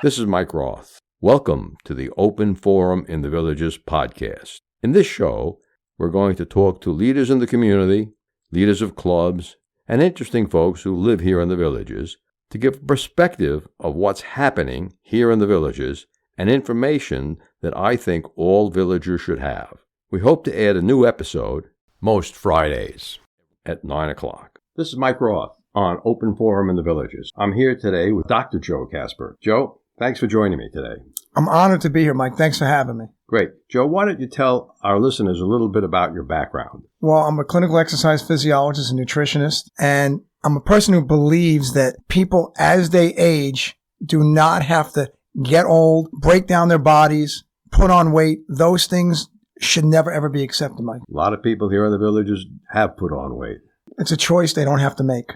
This is Mike Roth. Welcome to the Open Forum in the Villages podcast. In this show, we're going to talk to leaders in the community, leaders of clubs, and interesting folks who live here in the villages to give perspective of what's happening here in the villages and information that I think all villagers should have. We hope to add a new episode most Fridays at 9 o'clock. This is Mike Roth on Open Forum in the Villages. I'm here today with Dr. Joe Kasper. Joe, thanks for joining me today. I'm honored to be here, Mike. Thanks for having me. Great. Joe, why don't you tell our listeners a little bit about your background? Well, I'm a clinical exercise physiologist and nutritionist, and I'm a person who believes that people, as they age, do not have to get old, break down their bodies, put on weight. Those things should never, ever be accepted, Mike. A lot of people here in the villages have put on weight. It's a choice they don't have to make.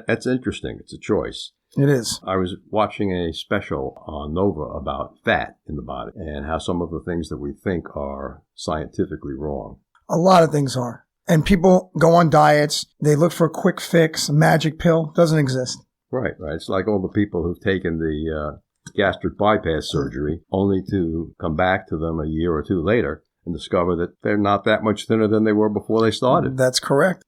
That's interesting. It's a choice. It is. I was watching a special on Nova about fat in the body and how some of the things that we think are scientifically wrong. A lot of things are. And people go on diets. They look for a quick fix, a magic pill. Doesn't exist. Right. It's like all the people who've taken the gastric bypass surgery only to come back to them a year or two later and discover that they're not that much thinner than they were before they started. That's correct.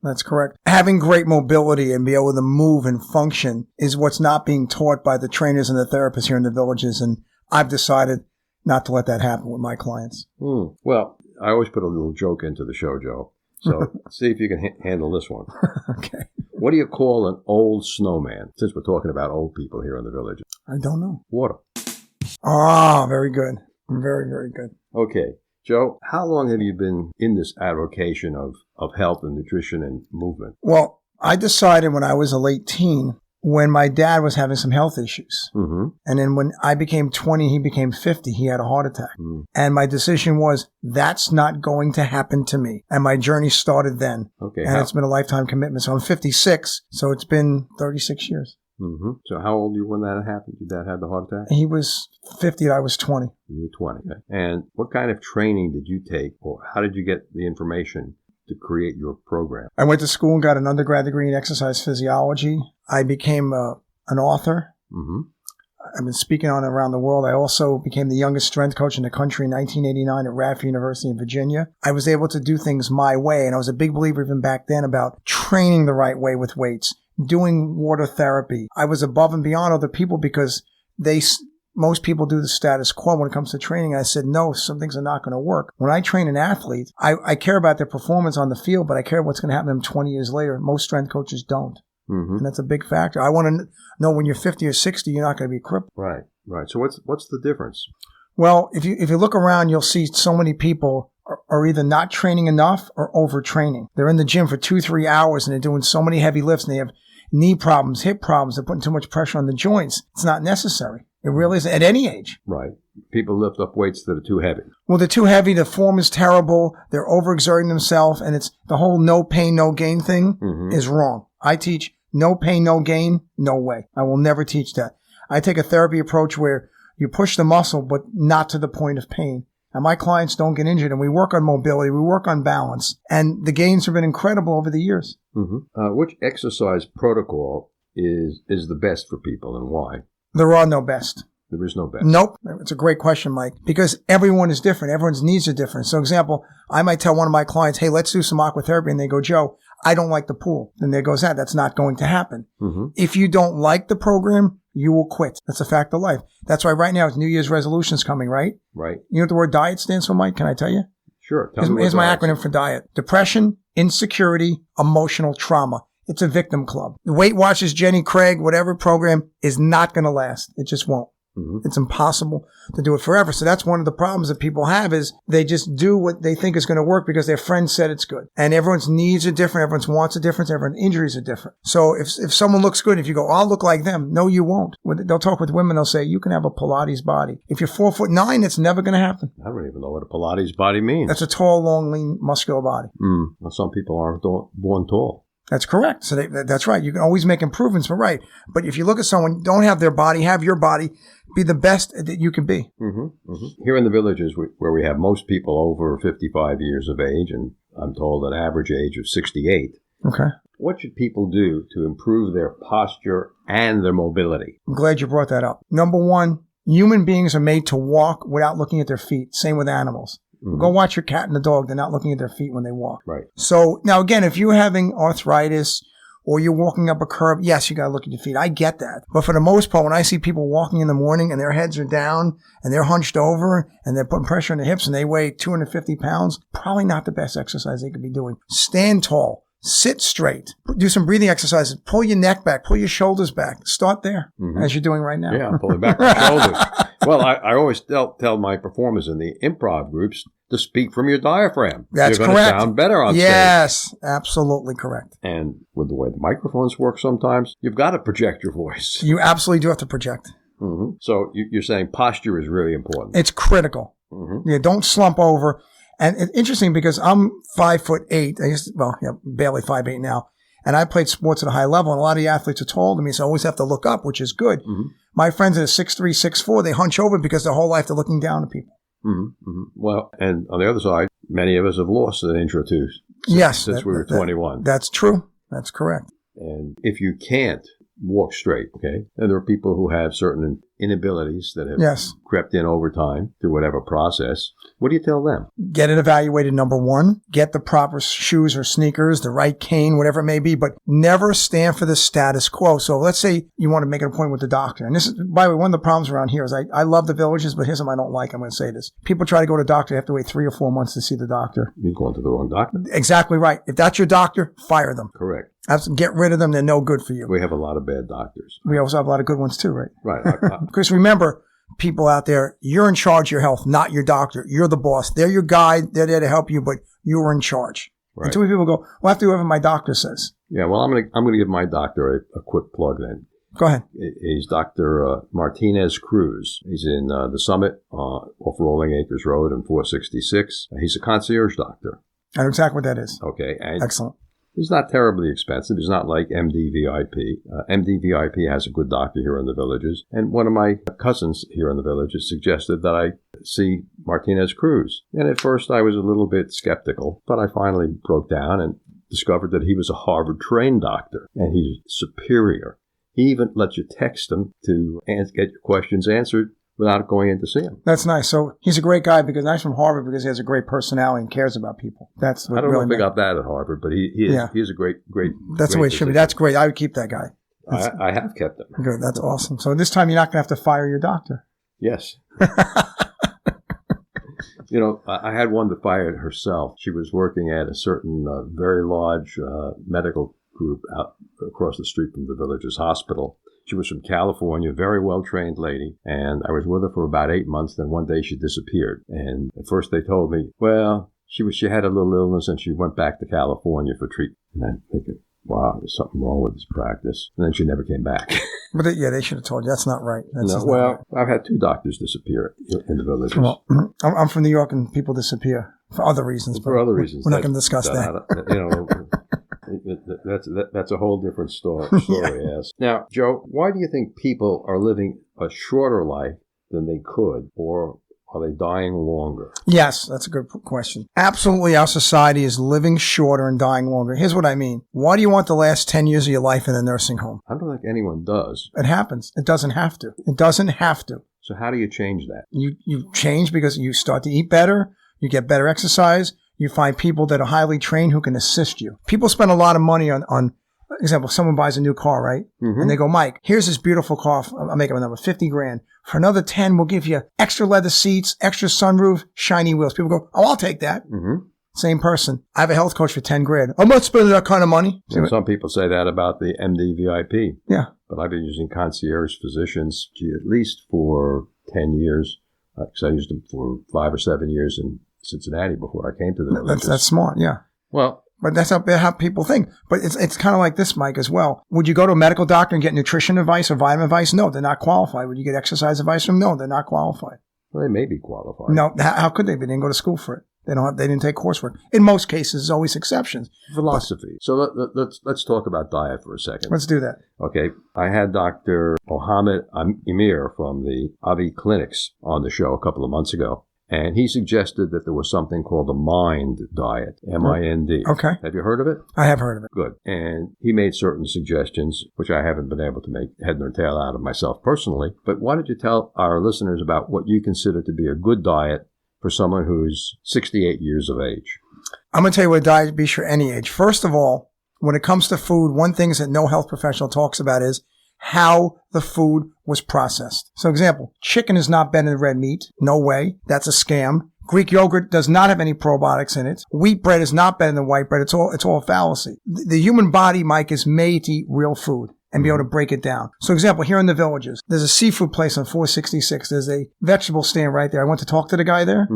Having great mobility and be able to move and function is what's not being taught by the trainers and the therapists here in the villages, and I've decided not to let that happen with my clients. Well, I always put a little joke into the show, Joe. So see if you can handle this one. Okay. What do you call an old snowman, since we're talking about old people here in the village? I don't know. Water. Ah, very good. Very, very good. Okay. Joe, how long have you been in this avocation of health and nutrition and movement? Well, I decided when I was a late teen, when my dad was having some health issues. Mm-hmm. And then when I became 20, he became 50, he had a heart attack. And my decision was, that's not going to happen to me. And my journey started then. Okay. And it's been a lifetime commitment. So I'm 56, so it's been 36 years. Mm-hmm. So how old were you when that happened? Your dad had the heart attack? He was 50, I was 20. You were 20. Okay. And what kind of training did you take, or how did you get the information to create your program? I went to school and got an undergrad degree in exercise physiology. I became an author. Mm-hmm. I've been speaking on around the world. I also became the youngest strength coach in the country in 1989 at Roth University in Virginia. I was able to do things my way, and I was a big believer even back then about training the right way with weights, doing water therapy. I was above and beyond other people because most people do the status quo when it comes to training. I said, no, some things are not going to work. When I train an athlete, I care about their performance on the field, but I care what's going to happen to them 20 years later. Most strength coaches don't. Mm-hmm. And that's a big factor. I want to know when you're 50 or 60, you're not going to be crippled. Right. So what's the difference? Well, if you look around, you'll see so many people are either not training enough or overtraining. They're in the gym for 2-3 hours and they're doing so many heavy lifts and they have knee problems, hip problems. They're putting too much pressure on the joints. It's not necessary. It really isn't at any age. Right. People lift up weights that are too heavy. Well, they're too heavy. The form is terrible. They're overexerting themselves. And it's the whole no pain, no gain thing is wrong. I teach no pain, no gain, no way. I will never teach that. I take a therapy approach where you push the muscle, but not to the point of pain. And my clients don't get injured. And we work on mobility. We work on balance. And the gains have been incredible over the years. Mm-hmm. Which exercise protocol is the best for people and why? There are no best. There is no best. Nope. It's a great question, Mike, because everyone is different. Everyone's needs are different. So, example, I might tell one of my clients, hey, let's do some aquatherapy. And they go, Joe, I don't like the pool. Then there goes that. That's not going to happen. Mm-hmm. If you don't like the program, you will quit. That's a fact of life. That's why right now it's New Year's resolutions coming, right? Right. You know what the word diet stands for, Mike? Can I tell you? Sure. Here's my acronym for diet. Depression, insecurity, emotional trauma. It's a victim club. The Weight Watchers, Jenny Craig, whatever program is not going to last. It just won't. Mm-hmm. It's impossible to do it forever. So that's one of the problems that people have is they just do what they think is going to work because their friend said it's good. And everyone's needs are different. Everyone's wants are different. Everyone's injuries are different. So if someone looks good, if you go, I'll look like them. No, you won't. They'll talk with women. They'll say, you can have a Pilates body. If you're 4'9", it's never going to happen. I don't even know what a Pilates body means. That's a tall, long, lean, muscular body. Well, some people aren't born tall. That's correct. So that's right. You can always make improvements, but right. But if you look at someone, don't have their body, have your body, be the best that you can be. Mm-hmm. Mm-hmm. Here in the villages where we have most people over 55 years of age, and I'm told an average age of 68, Okay. What should people do to improve their posture and their mobility? I'm glad you brought that up. Number one, human beings are made to walk without looking at their feet. Same with animals. Go watch your cat and the dog. They're not looking at their feet when they walk. Right. So now again, if you're having arthritis or you're walking up a curb, yes, you got to look at your feet. I get that. But for the most part, when I see people walking in the morning and their heads are down and they're hunched over and they're putting pressure on their hips and they weigh 250 pounds, probably not the best exercise they could be doing. Stand tall. Sit straight. Do some breathing exercises. Pull your neck back. Pull your shoulders back. Start there, as you're doing right now. Yeah, I'm pulling back my shoulders. Well, I always tell my performers in the improv groups to speak from your diaphragm. That's You're correct. You're going to sound better on stage. Yes, absolutely correct. And with the way the microphones work sometimes, you've got to project your voice. You absolutely do have to project. So you're saying posture is really important. It's critical. Yeah, don't slump over. And it's interesting because I'm 5'8". Barely 5'8" now. And I played sports at a high level, and a lot of the athletes are taller than me, so I always have to look up, which is good. My friends that are 6'3", 6'4", they hunch over because their whole life they're looking down at people. Well, and on the other side, many of us have lost an inch or two since we were 21. That's true. That's correct. And if you can't walk straight, okay, and there are people who have certain inabilities that have crept in over time through whatever process, what do you tell them? Get it evaluated, number one. Get the proper shoes or sneakers, the right cane, whatever it may be, but never stand for the status quo. So let's say you want to make an appointment with the doctor. And this is, by the way, one of the problems around here is I love the villages, but here's something I don't like. I'm going to say this. People try to go to the doctor. They have to wait 3 or 4 months to see the doctor. You're going to the wrong doctor. Exactly right. If that's your doctor, fire them. Correct. Get rid of them. They're no good for you. We have a lot of bad doctors. We also have a lot of good ones too, right? Right. Because remember, people out there, you're in charge of your health, not your doctor. You're the boss. They're your guide. They're there to help you, but you're in charge. Right. And too many people go, well, I have to do whatever my doctor says. Yeah, well, I'm gonna give my doctor a quick plug then. Go ahead. He's Dr. Martinez Cruz. He's in the Summit off Rolling Acres Road in 466. He's a concierge doctor. I know exactly what that is. Okay. And excellent. He's not terribly expensive. He's not like MD VIP. MD VIP has a good doctor here in the Villages. And one of my cousins here in the Villages suggested that I see Martinez Cruz. And at first I was a little bit skeptical, but I finally broke down and discovered that he was a Harvard-trained doctor. And he's superior. He even lets you text him to get your questions answered without going in to see him. That's nice. So he's a great guy because he's from Harvard because he has a great personality and cares about people. That's what I don't really know if they got that at Harvard, but he's a great. That's the way it should be. That's great. I would keep that guy. I have kept him. Good. That's awesome. So this time you're not going to have to fire your doctor. Yes. I had one that fired herself. She was working at a certain very large medical group out across the street from the Villages Hospital. She was from California, very well-trained lady, and I was with her for about 8 months. Then one day she disappeared. And at first they told me, well, she had a little illness and she went back to California for treatment. And I'm thinking, wow, there's something wrong with this practice. And then she never came back. But they should have told you. That's not right. I've had 2 doctors disappear in the Villages. Well, I'm from New York and people disappear for other reasons. For other reasons. We're not going to discuss that. That's a whole different story. Yes. Now, Joe, why do you think people are living a shorter life than they could, or are they dying longer? Yes, that's a good question. Absolutely, our society is living shorter and dying longer. Here's what I mean. Why do you want the last 10 years of your life in a nursing home? I don't think anyone does. It happens. It doesn't have to. It doesn't have to. So how do you change that? You change because you start to eat better, you get better exercise, you find people that are highly trained who can assist you. People spend a lot of money on for example, someone buys a new car, right? And they go, Mike, here's this beautiful car. I'll make up a number, 50 grand. For another 10, we'll give you extra leather seats, extra sunroof, shiny wheels. People go, oh, I'll take that. Same person. I have a health coach for 10 grand. I'm not spending that kind of money. Some people say that about the MD VIP. Yeah. But I've been using concierge physicians at least for 10 years. Because I used them for 5 or 7 years in Cincinnati before I came to the Villages. That's smart, yeah. Well, but that's how people think. But it's kind of like this, Mike, as well. Would you go to a medical doctor and get nutrition advice or vitamin advice? No, they're not qualified. Would you get exercise advice from them? No, they're not qualified. Well, they may be qualified. No, how could they be? They didn't go to school for it. They didn't take coursework. In most cases, there's always exceptions. Philosophy. So let's talk about diet for a second. Let's do that. Okay. I had Dr. Mohammed Emir from the Avi Clinics on the show a couple of months ago. And he suggested that there was something called the MIND diet, M-I-N-D. Okay. Have you heard of it? I have heard of it. Good. And he made certain suggestions, which I haven't been able to make head nor tail out of myself personally. But why don't you tell our listeners about what you consider to be a good diet for someone who's 68 years of age? I'm going to tell you what a diet be for any age. First of all, when it comes to food, one thing that no health professional talks about is how the food was processed. So example, chicken is not better than red meat. No way. That's a scam. Greek yogurt does not have any probiotics in it. Wheat bread is not better than white bread. It's all a fallacy. The human body, Mike, is made to eat real food and be able to break it down. So example, here in the Villages, there's a seafood place on 466. There's a vegetable stand right there. I went to talk to the guy there,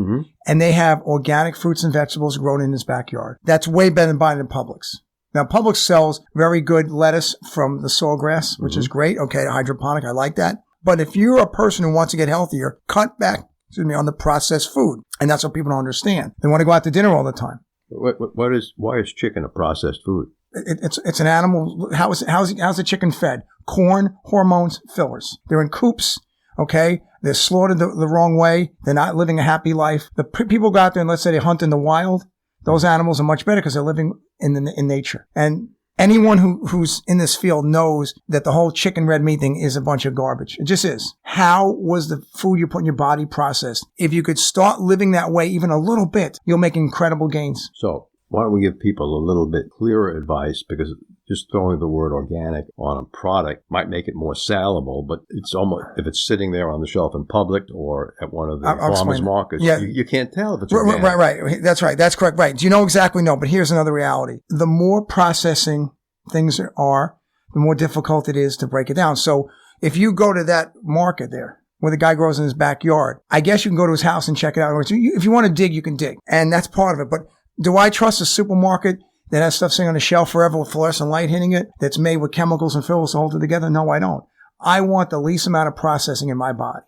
and they have organic fruits and vegetables grown in his backyard. That's way better than buying in Publix. Now, Publix sells very good lettuce from the sawgrass, which is great. Okay, hydroponic, I like that. But if you're a person who wants to get healthier, cut back on the processed food. And that's what people don't understand. They want to go out to dinner all the time. Why is chicken a processed food? It's an animal. How's the chicken fed? Corn, hormones, fillers. They're in coops. Okay, they're slaughtered the wrong way. They're not living a happy life. The people go out there and let's say they hunt in the wild. Those animals are much better because they're living in nature. And anyone who's in this field knows that the whole chicken red meat thing is a bunch of garbage. It just is. How was the food you put in your body processed? If you could start living that way even a little bit, you'll make incredible gains. So why don't we give people a little bit clearer advice, because just throwing the word organic on a product might make it more salable, but it's almost, if it's sitting there on the shelf in public or at one of the farmers markets, you can't tell if it's organic. Right. That's right. That's correct. Right. Do you know exactly? No, but here's another reality. The more processing things are, the more difficult it is to break it down. So if you go to that market there, where the guy grows in his backyard, I guess you can go to his house and check it out. If you want to dig, you can dig. And that's part of it. But do I trust a supermarket that has stuff sitting on the shelf forever with fluorescent light hitting it, that's made with chemicals and fillers to hold it together? No, I don't. I want the least amount of processing in my body.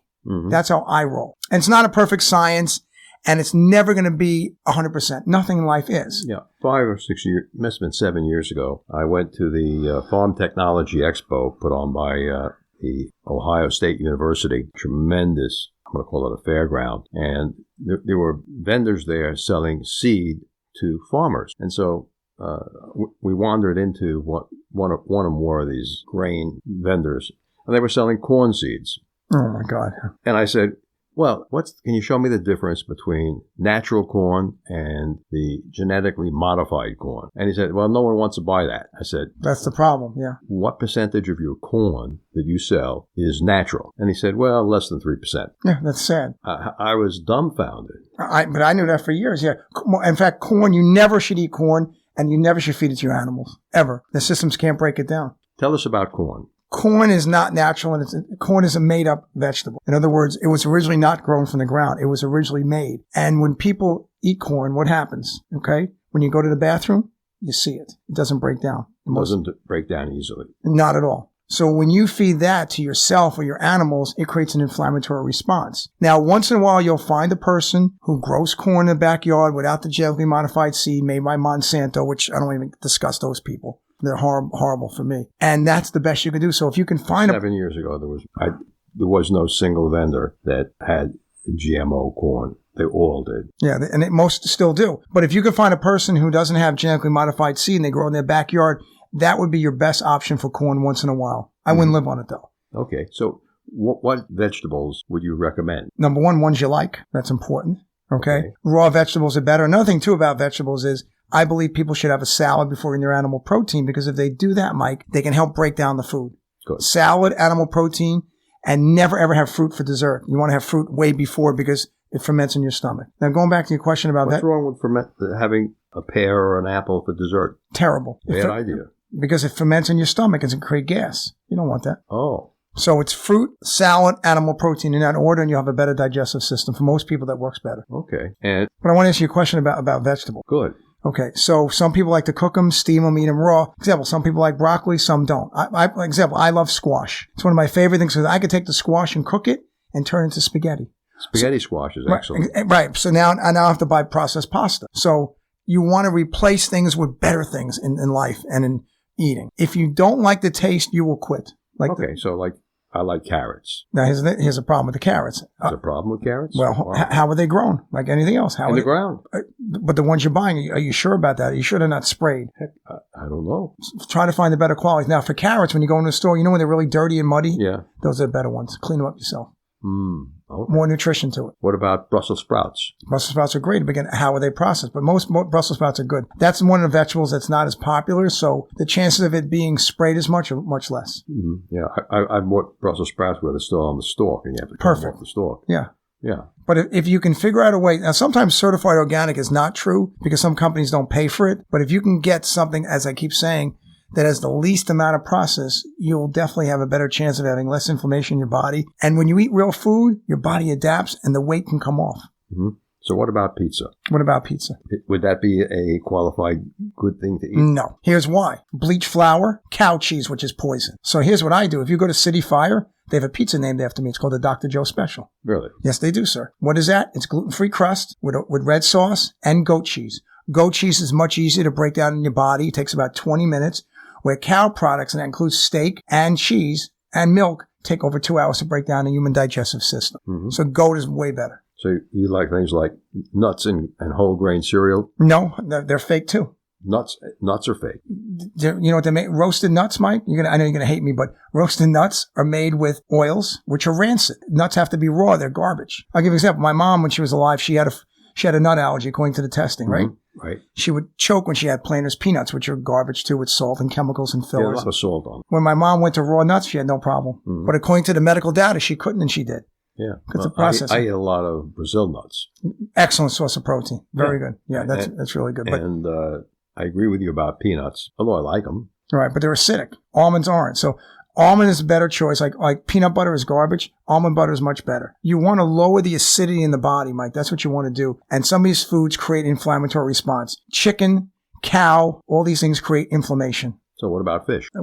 That's how I roll. And it's not a perfect science, and it's never going to be 100%. Nothing in life is. Yeah. 5 or 6 years, must have been 7 years ago, I went to the Farm Technology Expo put on by the Ohio State University. Tremendous, I'm going to call it a fairground. And there were vendors there selling seed to farmers. And so we wandered into one or more of these grain vendors, and they were selling corn seeds. Oh my God. And I said, well, can you show me the difference between natural corn and the genetically modified corn? And he said, well, no one wants to buy that. I said, that's the problem. Yeah. What percentage of your corn that you sell is natural? And he said, well, less than 3%. Yeah, that's sad. I was dumbfounded. But I knew that for years. Yeah. In fact, corn, you never should eat corn, and you never should feed it to your animals, ever. The systems can't break it down. Tell us about corn. Corn is not natural, and corn is a made-up vegetable. In other words, it was originally not grown from the ground. It was originally made. And when people eat corn, what happens? Okay? When you go to the bathroom, you see it. It doesn't break down. It doesn't break down easily. Not at all. So when you feed that to yourself or your animals, it creates an inflammatory response. Now, once in a while, you'll find a person who grows corn in the backyard without the genetically modified seed made by Monsanto, which I don't even discuss those people. They're horrible for me. And that's the best you can do. So if you can find 7 years ago, there was no single vendor that had GMO corn. They all did. Yeah, and most still do. But if you can find a person who doesn't have genetically modified seed and they grow in their backyard, that would be your best option for corn once in a while. I wouldn't live on it, though. Okay. So what vegetables would you recommend? Number one, ones you like. That's important. Okay. Raw vegetables are better. Another thing, too, about vegetables is I believe people should have a salad before eating their animal protein, because if they do that, Mike, they can help break down the food. Good. Salad, animal protein, and never, ever have fruit for dessert. You want to have fruit way before because it ferments in your stomach. Now, going back to your question about what's wrong with having a pear or an apple for dessert? Terrible. Bad idea. Because it ferments in your stomach and it can create gas. You don't want that. Oh. So it's fruit, salad, animal protein in that order, and you'll have a better digestive system. For most people, that works better. Okay. But I want to ask you a question about vegetables. Good. Okay, so some people like to cook them, steam them, eat them raw. Example, some people like broccoli, some don't. I love squash. It's one of my favorite things because I could take the squash and cook it and turn it into spaghetti. Spaghetti squash is excellent. Right. So now I have to buy processed pasta. So you want to replace things with better things in life and in eating. If you don't like the taste, you will quit. So I like carrots. Now, here's a problem with the carrots. There's a problem with carrots? Well, Wow. how are they grown? Like anything else? How In the ground. But the ones you're buying, are you sure about that? Are you sure they're not sprayed? Heck, I don't know. Try to find the better qualities. Now, for carrots, when you go in the store, you know when they're really dirty and muddy? Yeah. Those are the better ones. Clean them up yourself. Okay. More nutrition to it. What about Brussels sprouts? Brussels sprouts are great. Again, how are they processed? But most Brussels sprouts are good. That's one of the vegetables that's not as popular, so the chances of it being sprayed as much are much less. Mm-hmm. Yeah, I bought Brussels sprouts where they're still on the stalk, and you have to cut them off the stalk. Yeah. Yeah. But if you can figure out a way, now sometimes certified organic is not true because some companies don't pay for it. But if you can get something, as I keep saying, that has the least amount of process, you'll definitely have a better chance of having less inflammation in your body. And when you eat real food, your body adapts and the weight can come off. Mm-hmm. So what about pizza? What about pizza? Would that be a qualified good thing to eat? No. Here's why. Bleach flour, cow cheese, which is poison. So here's what I do. If you go to City Fire, they have a pizza named after me. It's called the Dr. Joe Special. Really? Yes, they do, sir. What is that? It's gluten-free crust with red sauce and goat cheese. Goat cheese is much easier to break down in your body. It takes about 20 minutes. Where cow products, and that includes steak and cheese and milk, take over 2 hours to break down the human digestive system. Mm-hmm. So goat is way better. So you like things like nuts and whole grain cereal? No, they're fake too. Nuts are fake. You know what they make? Roasted nuts, Mike? I know you're going to hate me, but roasted nuts are made with oils, which are rancid. Nuts have to be raw. They're garbage. I'll give you an example. My mom, when she was alive, she had a nut allergy according to the testing, right? Mm-hmm. Right. She would choke when she had Planters peanuts, which are garbage too, with salt and chemicals and fillers. Yeah, a lot of salt on. When my mom went to raw nuts, she had no problem. Mm-hmm. But according to the medical data, she couldn't and she did. Yeah. Because the process. I eat a lot of Brazil nuts. Excellent source of protein. Very good. Yeah, that's really good. And I agree with you about peanuts, although I like them. Right, but they're acidic. Almonds aren't. So almond is a better choice. Like peanut butter is garbage. Almond butter is much better. You want to lower the acidity in the body, Mike. That's what you want to do. And some of these foods create inflammatory response. Chicken, cow, all these things create inflammation. So what about fish? You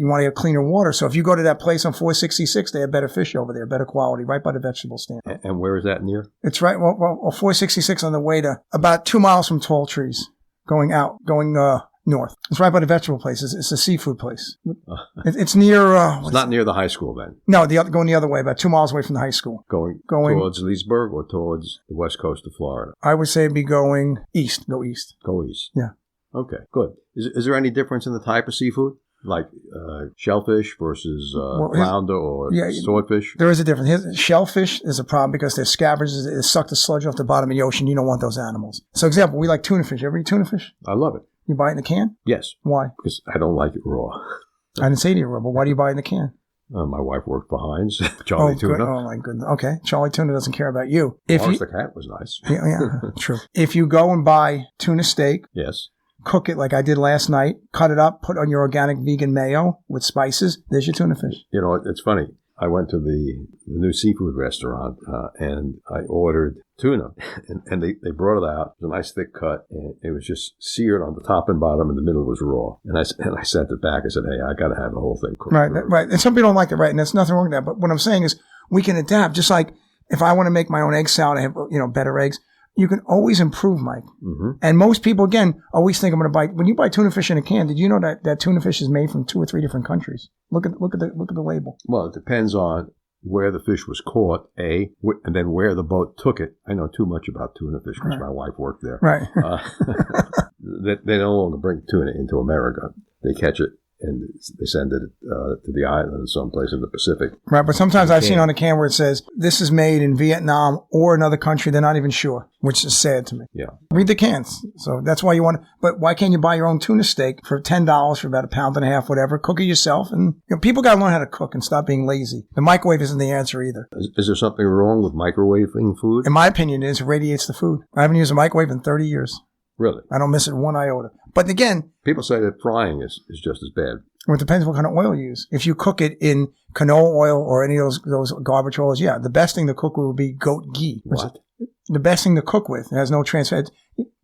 want to have cleaner water. So if you go to that place on 466, they have better fish over there, better quality, right by the vegetable stand. And where is that near? It's right, well 466 on the way to about 2 miles from Tall Trees, going north. It's right by the vegetable place. It's a seafood place. It's near... it's not near the high school then? No, going the other way, about 2 miles away from the high school. Going towards Leesburg or towards the west coast of Florida? I would say it'd be going east. Go east. Go east. Yeah. Okay, good. Is there any difference in the type of seafood? Like shellfish versus flounder or swordfish? There is a difference. Shellfish is a problem because they're scavengers. They suck the sludge off the bottom of the ocean. You don't want those animals. So, example, we like tuna fish. You ever eat tuna fish? I love it. You buy it in the can? Yes. Why? Because I don't like it raw. I didn't say to you raw, but why do you buy it in the can? My wife worked for Heinz. Charlie Tuna. Good. Oh, my goodness. Okay. Charlie Tuna doesn't care about you. The cat was nice. Yeah, true. If you go and buy tuna steak. Yes. Cook it like I did last night. Cut it up. Put on your organic vegan mayo with spices. There's your tuna fish. You know, it's funny. I went to the new seafood restaurant and I ordered tuna. And they brought it out. It was a nice thick cut. And it was just seared on the top and bottom, and the middle was raw. And I sent it back. I said, hey, I got to have the whole thing cooked. Right. And some people don't like it, right? And there's nothing wrong with that. But what I'm saying is we can adapt. Just like if I want to make my own egg salad, I have, better eggs. You can always improve, Mike. Mm-hmm. And most people, again, always think I'm going to buy. When you buy tuna fish in a can, did you know that tuna fish is made from 2 or 3 different countries? Look at the label. Well, it depends on where the fish was caught, and then where the boat took it. I know too much about tuna fish because my wife worked there. Right. They no longer bring tuna into America. They catch it and they send it to the island someplace in the Pacific. Right, but sometimes I've seen on a can where it says, this is made in Vietnam or another country. They're not even sure, which is sad to me. Yeah. Read the cans. So that's why you want to, but why can't you buy your own tuna steak for $10 for about £1.50 pounds, whatever, cook it yourself? And people got to learn how to cook and stop being lazy. The microwave isn't the answer either. Is there something wrong with microwaving food? In my opinion, it radiates the food. I haven't used a microwave in 30 years. Really? I don't miss it one iota. But again... People say that frying is just as bad. Well, it depends what kind of oil you use. If you cook it in canola oil or any of those garbage oils, yeah, the best thing to cook with would be goat ghee. What? The best thing to cook with. It has no transfer.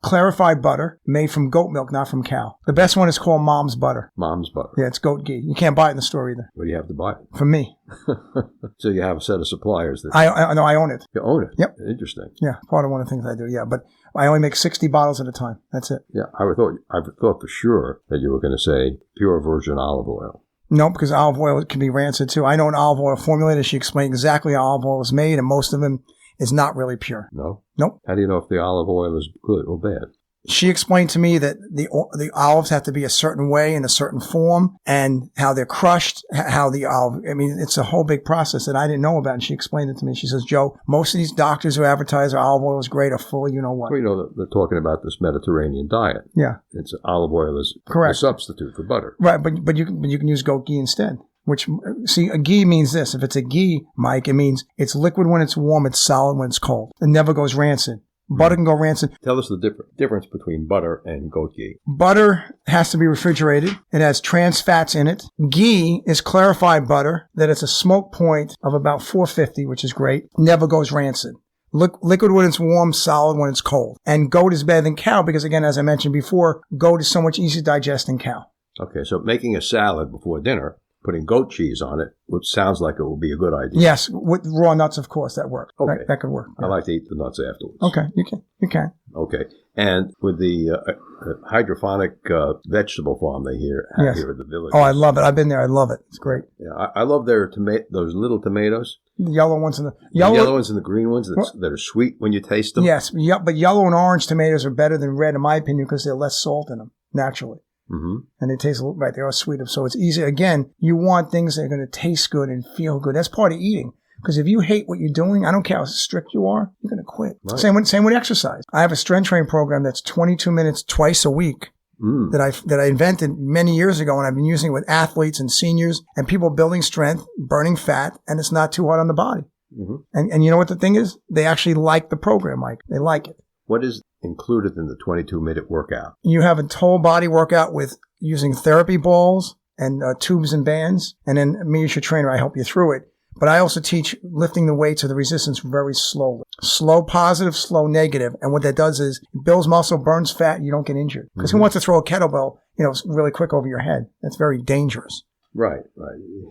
Clarified butter made from goat milk, not from cow. The best one is called Mom's butter. Mom's butter. Yeah, it's goat ghee. You can't buy it in the store either. Where do you have to buy it? From me. So you have a set of suppliers that... I own it. You own it? Yep. Interesting. Yeah, part of one of the things I do, yeah. But I only make 60 bottles at a time. That's it. Yeah, I thought for sure that you were going to say pure virgin olive oil. No, because olive oil can be rancid too. I know an olive oil formulator. She explained exactly how olive oil is made, and most of them is not really pure. No? Nope. How do you know if the olive oil is good or bad? She explained to me that the olives have to be a certain way in a certain form, and how they're crushed, how the olive, I mean, it's a whole big process that I didn't know about, and she explained it to me. She says, Joe, most of these doctors who advertise our olive oil is great are full of you know what. Well, you know, they're talking about this Mediterranean diet. Yeah. It's olive oil is correct. A substitute for butter. Right, but you can use goat ghee instead. Which, see, a ghee means this. If it's a ghee, Mike, it means it's liquid when it's warm, it's solid when it's cold. It never goes rancid. Butter can go rancid. Tell us the difference between butter and goat ghee. Butter has to be refrigerated. It has trans fats in it. Ghee is clarified butter that has a smoke point of about 450, which is great. Never goes rancid. Liquid when it's warm, solid when it's cold. And goat is better than cow because, again, as I mentioned before, goat is so much easier to digest than cow. Okay, so making a salad before dinner, putting goat cheese on it, which sounds like it would be a good idea. Yes, with raw nuts, of course, that works. Okay. That could work. Yeah. I like to eat the nuts afterwards. Okay, you can. Okay, and with the hydroponic vegetable farm they have here at the village. Oh, I love it. I've been there. I love it. It's great. Yeah, I love their those little tomatoes. The yellow ones and the yellow ones and the green ones that are sweet when you taste them. Yes, but yellow and orange tomatoes are better than red, in my opinion, because they're less salt in them naturally. Mm-hmm. And they taste right. They are sweeter, so it's easy. Again, you want things that are going to taste good and feel good. That's part of eating. Because if you hate what you're doing, I don't care how strict you are, you're going to quit. Right. Same with exercise. I have a strength training program that's 22 minutes twice a week that I invented many years ago, and I've been using it with athletes and seniors and people building strength, burning fat, and it's not too hard on the body. Mm-hmm. And you know what the thing is? They actually like the program, Mike. They like it. What is included in the 22-minute workout? You have a whole body workout with using therapy balls and tubes and bands. And then me as your trainer, I help you through it. But I also teach lifting the weights of the resistance very slowly. Slow positive, slow negative. And what that does is it builds muscle, burns fat, you don't get injured. Because who wants to throw a kettlebell, really quick over your head? That's very dangerous. Right.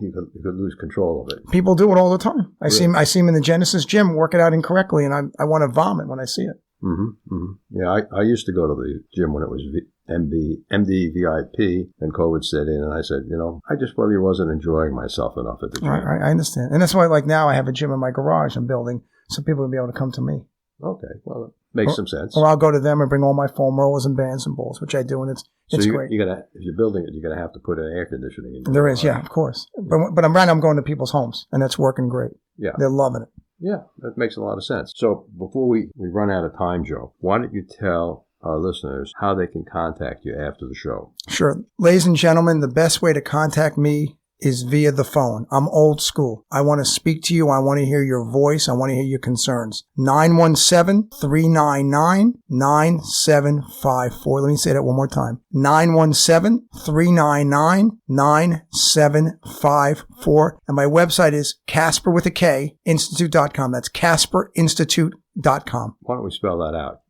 You could lose control of it. People do it all the time. I see them in the Genesis gym work it out incorrectly, and I want to vomit when I see it. Mm-hmm. Mm-hmm. Yeah, I used to go to the gym when it was MD VIP, and COVID set in, and I said, I just really wasn't enjoying myself enough at the gym. Right, I understand. And that's why, like now, I have a gym in my garage I'm building, so people will be able to come to me. Okay, well, it makes some sense. Or I'll go to them and bring all my foam rollers and bands and balls, which I do, and it's great. If you're building it, you're going to have to put in air conditioning in. There is, yeah, of course. But I'm going to people's homes, and that's working great. Yeah. They're loving it. Yeah, that makes a lot of sense. So before we run out of time, Joe, why don't you tell our listeners how they can contact you after the show? Sure. Ladies and gentlemen, the best way to contact me is via the phone. I'm old school. I want to speak to you. I want to hear your voice. I want to hear your concerns. 917-399-9754. Let me say that one more time. 917-399-9754. And my website is Kasper with a K, institute.com. That's KasperInstitute.com. Why don't we spell that out?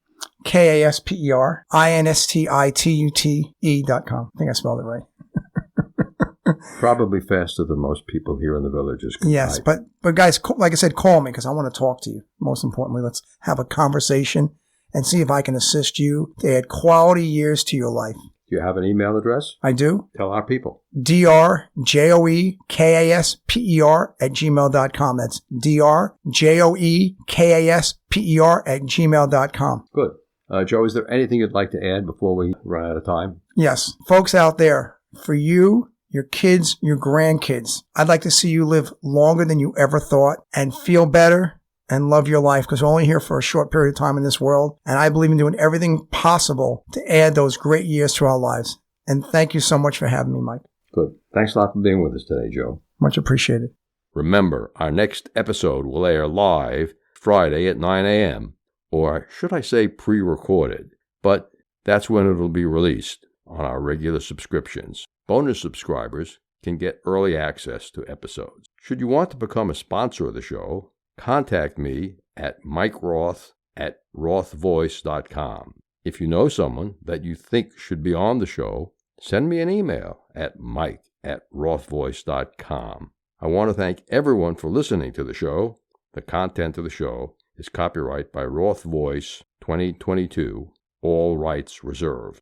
KasperInstitute.com. I think I spelled it right. Probably faster than most people here in the villages. Yes, but guys, like I said, call me because I want to talk to you. Most importantly, let's have a conversation and see if I can assist you to add quality years to your life. Do you have an email address? I do. Tell our people. drjoekasper@gmail.com. That's drjoekasper@gmail.com. Good. Joe, is there anything you'd like to add before we run out of time? Yes. Folks out there, for you, your kids, your grandkids, I'd like to see you live longer than you ever thought and feel better and love your life because we're only here for a short period of time in this world. And I believe in doing everything possible to add those great years to our lives. And thank you so much for having me, Mike. Good. Thanks a lot for being with us today, Joe. Much appreciated. Remember, our next episode will air live Friday at 9 a.m., or should I say pre-recorded, but that's when it'll be released on our regular subscriptions. Bonus subscribers can get early access to episodes. Should you want to become a sponsor of the show, contact me at mikeroth@rothvoice.com. If you know someone that you think should be on the show, send me an email at mike@rothvoice.com. I want to thank everyone for listening to the show. The content of the show is copyright by Roth Voice 2022, all rights reserved.